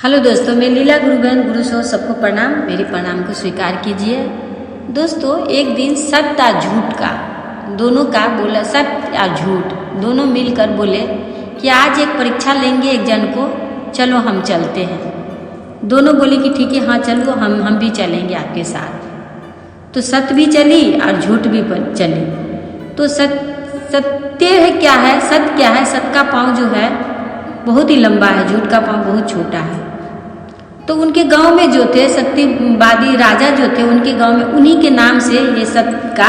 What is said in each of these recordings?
Hello दोस्तों, मैं लीला गुरु बहन गुरु सो सबको प्रणाम। मेरे प्रणाम को स्वीकार कीजिए। दोस्तों, एक दिन सत्य और झूठ का दोनों का बोला, सत्य और झूठ दोनों मिलकर बोले कि आज एक परीक्षा लेंगे एक जन को, चलो हम चलते हैं। दोनों बोले कि ठीक है, हाँ चलो, हम भी चलेंगे आपके साथ। तो सत्य भी चली और झूठ भी चली। तो सत्य है क्या है, सत्य क्या है? सत्य का पाँव जो है बहुत ही लंबा है, झूठ का पाँव बहुत छोटा है। तो उनके गांव में जो थे सत्यवादी राजा जो थे, उनके गांव में उन्हीं के नाम से ये सत्य का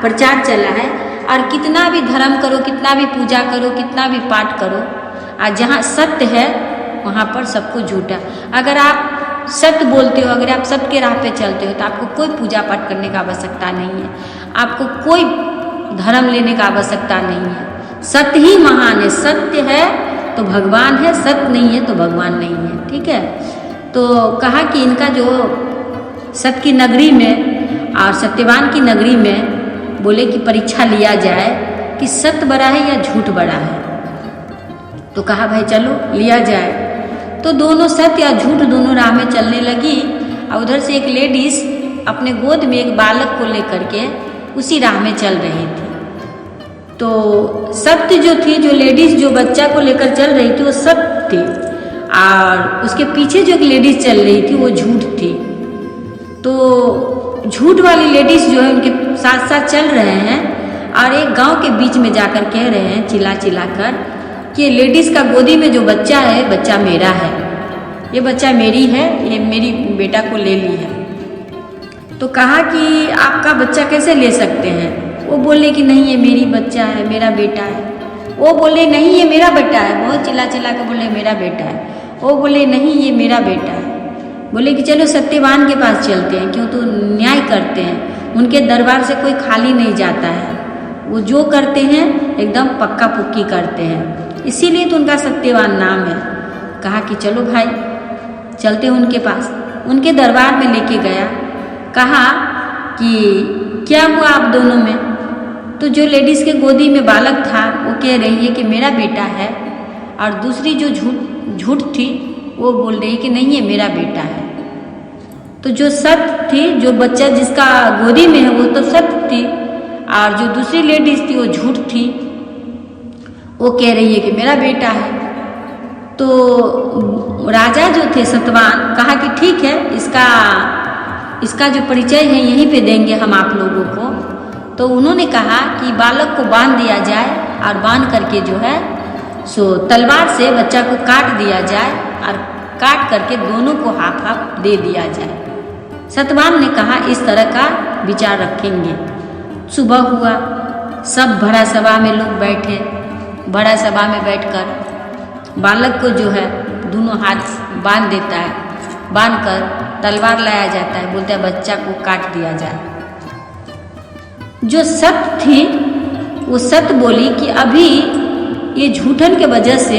प्रचार चला है। और कितना भी धर्म करो, कितना भी पूजा करो, कितना भी पाठ करो, और जहाँ सत्य है वहाँ पर सब कुछ झूठा। अगर आप सत्य बोलते हो, अगर आप सत्य के राह पे चलते हो, तो आपको कोई पूजा पाठ करने का आवश्यकता नहीं है, आपको कोई धर्म लेने का आवश्यकता नहीं है। सत्य ही महान है। सत्य है तो भगवान है, सत्य नहीं है तो भगवान नहीं है। ठीक है। तो कहा कि इनका जो सत्य की नगरी में और सत्यवान की नगरी में बोले कि परीक्षा लिया जाए कि सत्य बड़ा है या झूठ बड़ा है। तो कहा भाई चलो लिया जाए। तो दोनों सत्य और झूठ दोनों राह में चलने लगी। और उधर से एक लेडीज अपने गोद में एक बालक को लेकर के उसी राह में चल रही थी। तो सत्य जो थी, जो लेडीज जो बच्चा को लेकर चल रही थी, वो सत्य थी। और उसके पीछे जो एक लेडीज चल रही थी वो झूठ थी। तो झूठ वाली लेडीज जो है उनके साथ साथ चल रहे हैं और एक गांव के बीच में जाकर कह रहे हैं चिल्ला चिल्ला कर कि लेडीज का गोदी में जो बच्चा है, बच्चा मेरा है, ये बच्चा मेरी है, ये मेरी बेटा को ले ली है। तो कहा कि आपका बच्चा कैसे ले सकते हैं? वो बोले कि नहीं, ये मेरी बच्चा है, मेरा बेटा है। वो बोले नहीं, ये मेरा बेटा है। बहुत चिल्ला चिल्ला के बोले मेरा बेटा है। वो बोले नहीं, ये मेरा बेटा है। बोले कि चलो सत्यवान के पास चलते हैं, क्यों? तो न्याय करते हैं, उनके दरबार से कोई खाली नहीं जाता है, वो जो करते हैं एकदम पक्का पुक्की करते हैं, इसीलिए तो उनका सत्यवान नाम है। कहा कि चलो भाई चलते हैं उनके पास। उनके दरबार में लेके गया। कहा कि क्या हुआ आप दोनों में? तो जो लेडीज़ के गोदी में बालक था वो कह रही है कि मेरा बेटा है, और दूसरी जो झूठ थी वो बोल रही है कि नहीं, ये मेरा बेटा है। तो जो सत्य थी, जो बच्चा जिसका गोदी में है वो तो सत्य थी, और जो दूसरी लेडीज थी वो झूठ थी, वो कह रही है कि मेरा बेटा है। तो राजा जो थे सत्यवान, कहा कि ठीक है, इसका जो परिचय है यहीं पे देंगे हम आप लोगों को। तो उन्होंने कहा कि बालक को बांध दिया जाए, और बांध करके जो है सो तलवार से बच्चा को काट दिया जाए, और काट करके दोनों को हाफ हाफ दे दिया जाए। सत्यवान ने कहा इस तरह का विचार रखेंगे। सुबह हुआ, सब बड़ा सभा में लोग बैठे। बड़ा सभा में बैठकर बालक को जो है दोनों हाथ बांध देता है, बांध कर तलवार लाया जाता है, बोलता है बच्चा को काट दिया जाए। जो सत्य थी वो सत्य बोली कि अभी ये झूठन के वजह से,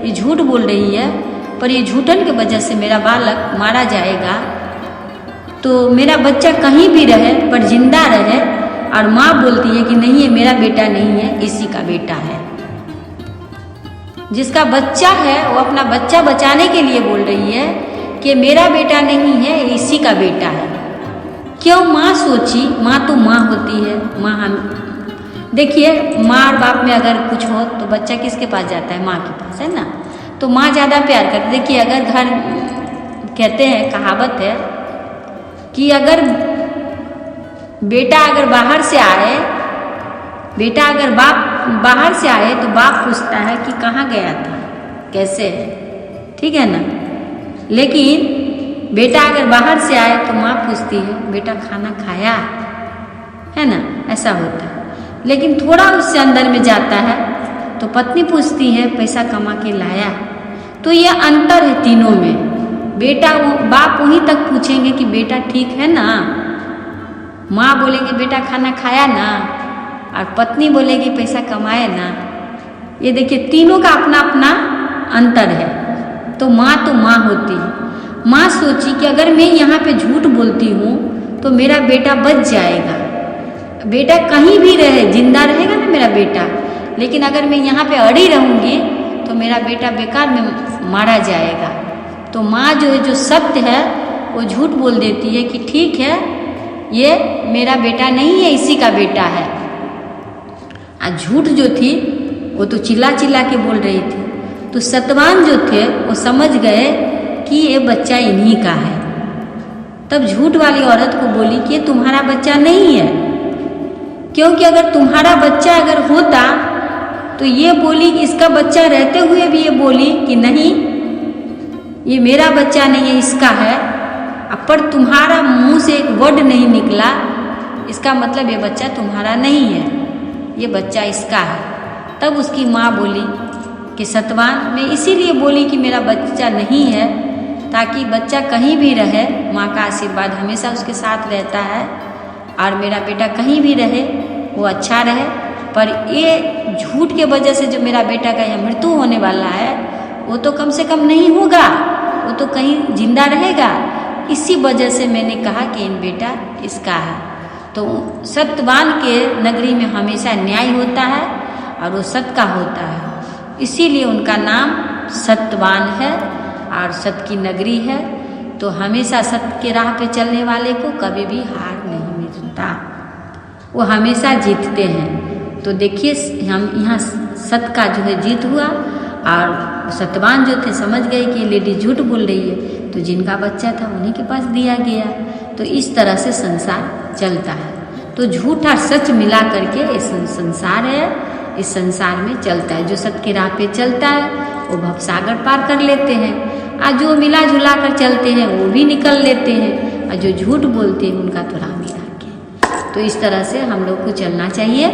ये झूठ बोल रही है, पर ये झूठन के वजह से मेरा बालक मारा जाएगा। तो मेरा बच्चा कहीं भी रहे पर जिंदा रहे। और माँ बोलती है कि नहीं, ये मेरा बेटा नहीं है, इसी का बेटा है। जिसका बच्चा है वो अपना बच्चा बचाने के लिए बोल रही है कि मेरा बेटा नहीं है, इसी का बेटा है। क्यों? माँ सोची, माँ तो माँ होती है। माँ हम देखिए, माँ और बाप में अगर कुछ हो तो बच्चा किसके पास जाता है? माँ के पास, है ना। तो माँ ज़्यादा प्यार करती। देखिए, अगर घर कहते हैं, कहावत है कि अगर बेटा अगर बाहर से आए, बेटा अगर बाप बाहर से आए तो बाप पूछता है कि कहाँ गया था, कैसे है, ठीक है ना। लेकिन बेटा अगर बाहर से आए तो माँ पूछती है बेटा खाना खाया, है ना, ऐसा होता है। लेकिन थोड़ा उससे अंदर में जाता है तो पत्नी पूछती है पैसा कमा के लाया। तो ये अंतर है तीनों में। बेटा बाप वहीं तक पूछेंगे कि बेटा ठीक है ना, माँ बोलेंगे बेटा खाना खाया ना, और पत्नी बोलेगी पैसा कमाए ना। ये देखिए, तीनों का अपना अपना अंतर है। तो माँ होती है। माँ सोची कि अगर मैं यहाँ पे झूठ बोलती हूँ तो मेरा बेटा बच जाएगा। बेटा कहीं भी रहे, जिंदा रहेगा ना मेरा बेटा। लेकिन अगर मैं यहाँ पे अड़ी रहूँगी तो मेरा बेटा बेकार में मारा जाएगा। तो माँ जो है, जो सत्य है, वो झूठ बोल देती है कि ठीक है, ये मेरा बेटा नहीं है, इसी का बेटा है। और झूठ जो थी वो तो चिल्ला चिल्ला के बोल रही थी। तो सतवान जो थे वो समझ गए कि ये बच्चा इन्हीं का है। तब झूठ वाली औरत को बोली कि ये तुम्हारा बच्चा नहीं है, क्योंकि अगर तुम्हारा बच्चा अगर होता तो ये बोली कि इसका बच्चा रहते हुए भी ये बोली कि नहीं, ये मेरा बच्चा नहीं है, इसका है। पर तुम्हारा मुंह से एक वर्ड नहीं निकला, इसका मतलब ये बच्चा तुम्हारा नहीं है, ये बच्चा इसका है। तब उसकी माँ बोली कि सतवान, मैं इसीलिए बोली कि मेरा बच्चा नहीं है, ताकि बच्चा कहीं भी रहे, माँ का आशीर्वाद हमेशा उसके साथ रहता है, और मेरा बेटा कहीं भी रहे वो अच्छा रहे। पर ये झूठ के वजह से जो मेरा बेटा का यहाँ मृत्यु होने वाला है, वो तो कम से कम नहीं होगा, वो तो कहीं जिंदा रहेगा। इसी वजह से मैंने कहा कि इन बेटा इसका है। तो सत्यवान के नगरी में हमेशा न्याय होता है और वो सत्य का होता है, इसीलिए उनका नाम सत्यवान है और सत्य की नगरी है। तो हमेशा सत्य के राह पे चलने वाले को कभी भी हार नहीं मिलता, वो हमेशा जीतते हैं। तो देखिए, हम यहाँ सत्य का जो है जीत हुआ, और सत्यवान जो थे समझ गए कि लेडी झूठ बोल रही है, तो जिनका बच्चा था उन्हीं के पास दिया गया। तो इस तरह से संसार चलता है। तो झूठ और सच मिला करके ये संसार है, इस संसार में चलता है। जो सत्य के राह पे चलता है वो भवसागर पार कर लेते हैं, और जो मिला जुला कर चलते हैं वो भी निकल लेते हैं, और जो झूठ बोलते हैं उनका तो राम ही राम। तो इस तरह से हम लोग को चलना चाहिए।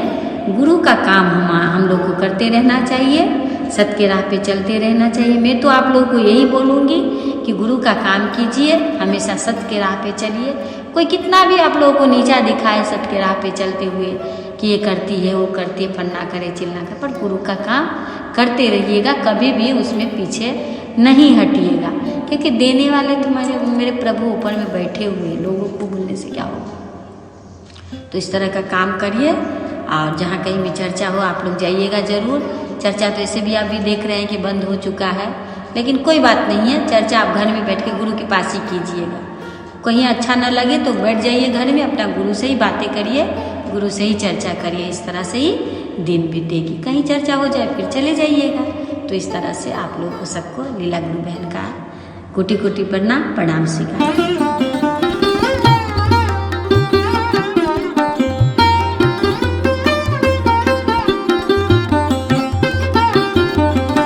गुरु का काम हम लोग को करते रहना चाहिए, सत्य के राह पे चलते रहना चाहिए। मैं तो आप लोगों को यही बोलूँगी कि गुरु का काम कीजिए, हमेशा सत्य के राह पे चलिए। कोई कितना भी आप लोगों को नीचा दिखाए सत्य के राह पे चलते हुए कि ये करती है, वो करती है, फन्ना करे चिल्ला करे, पर गुरु का काम करते रहिएगा, कभी भी उसमें पीछे नहीं हटिएगा। क्योंकि देने वाले तुम्हारे मेरे प्रभु ऊपर में बैठे हुए, लोगों को बोलने से क्या होगा। तो इस तरह का काम करिए, और जहाँ कहीं भी चर्चा हो आप लोग जाइएगा जरूर। चर्चा तो ऐसे भी आप भी देख रहे हैं कि बंद हो चुका है, लेकिन कोई बात नहीं है, चर्चा आप घर में बैठ के गुरु के पास ही कीजिएगा। कहीं अच्छा न लगे तो बैठ जाइए घर में, अपना गुरु से ही बातें करिए, गुरु से ही चर्चा करिए। इस तरह से ही दिन बीतेगी। कहीं चर्चा हो जाए फिर चले जाइएगा। तो इस तरह से आप लोग को सबको लीला गुरु बहन का कोटि कोटि प्रणाम स्वीकार।